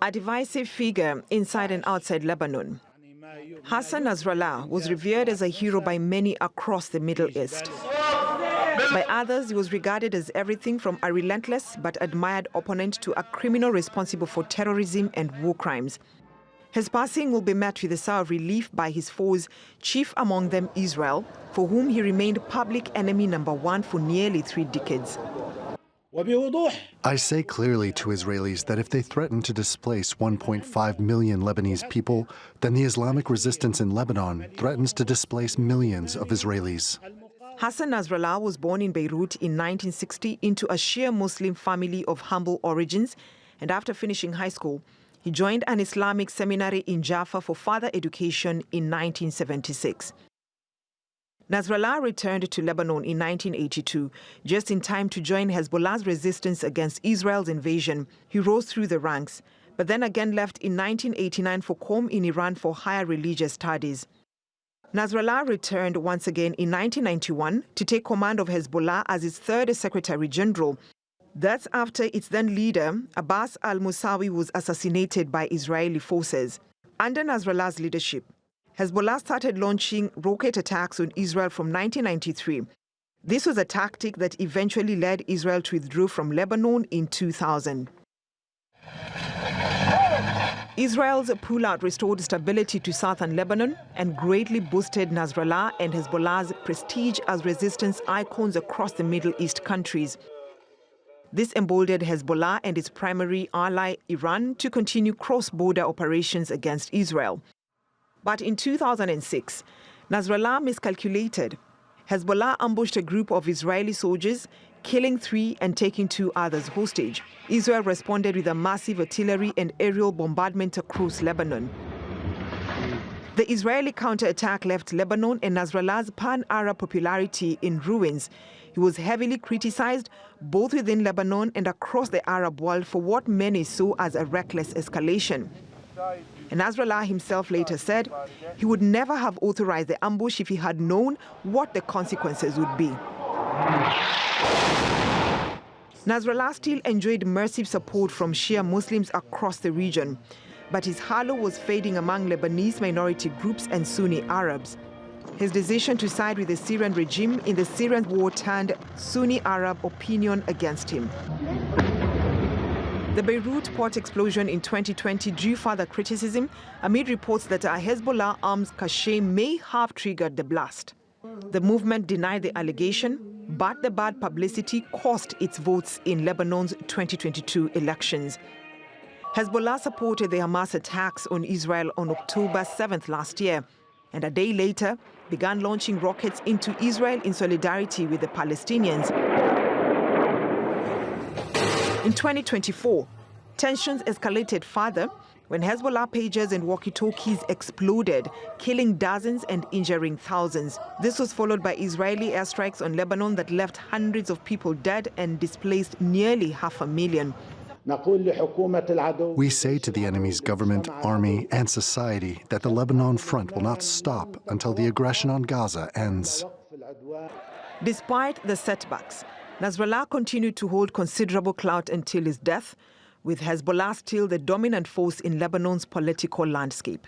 A divisive figure inside and outside Lebanon, Hassan Nasrallah was revered as a hero by many across the Middle East. By others, he was regarded as everything from a relentless but admired opponent to a criminal responsible for terrorism and war crimes. His passing will be met with a sigh of relief by his foes, chief among them Israel, for whom he remained public enemy #1 for nearly 3 decades. I say clearly to Israelis that if they threaten to displace 1.5 million Lebanese people, then the Islamic resistance in Lebanon threatens to displace millions of Israelis. Hassan Nasrallah was born in Beirut in 1960 into a Shia Muslim family of humble origins, and after finishing high school, he joined an Islamic seminary in Jaffa for further education in 1976. Nasrallah returned to Lebanon in 1982, just in time to join Hezbollah's resistance against Israel's invasion. He rose through the ranks, but then again left in 1989 for Qom in Iran for higher religious studies. Nasrallah returned once again in 1991 to take command of Hezbollah as its 3rd Secretary General. That's after its then leader, Abbas al-Musawi, was assassinated by Israeli forces. Under Nasrallah's leadership, Hezbollah started launching rocket attacks on Israel from 1993. This was a tactic that eventually led Israel to withdraw from Lebanon in 2000. Israel's pullout restored stability to southern Lebanon and greatly boosted Nasrallah and Hezbollah's prestige as resistance icons across the Middle East countries. This emboldened Hezbollah and its primary ally, Iran, to continue cross-border operations against Israel. But in 2006, Nasrallah miscalculated. Hezbollah ambushed a group of Israeli soldiers, killing 3 and taking 2 others hostage. Israel responded with a massive artillery and aerial bombardment across Lebanon. The Israeli counterattack left Lebanon and Nasrallah's pan-Arab popularity in ruins. He was heavily criticized both within Lebanon and across the Arab world for what many saw as a reckless escalation. And Nasrallah himself later said he would never have authorized the ambush if he had known what the consequences would be. Nasrallah still enjoyed massive support from Shia Muslims across the region, but his halo was fading among Lebanese minority groups and Sunni Arabs. His decision to side with the Syrian regime in the Syrian war turned Sunni Arab opinion against him. The Beirut port explosion in 2020 drew further criticism amid reports that a Hezbollah arms cache may have triggered the blast. The movement denied the allegation, but the bad publicity cost its votes in Lebanon's 2022 elections. Hezbollah supported the Hamas attacks on Israel on October 7th last year, and a day later began launching rockets into Israel in solidarity with the Palestinians. In 2024, tensions escalated further when Hezbollah pagers and walkie-talkies exploded, killing dozens and injuring thousands. This was followed by Israeli airstrikes on Lebanon that left hundreds of people dead and displaced nearly 500,000. We say to the enemy's government, army, and society that the Lebanon front will not stop until the aggression on Gaza ends. Despite the setbacks, Nasrallah continued to hold considerable clout until his death, with Hezbollah still the dominant force in Lebanon's political landscape.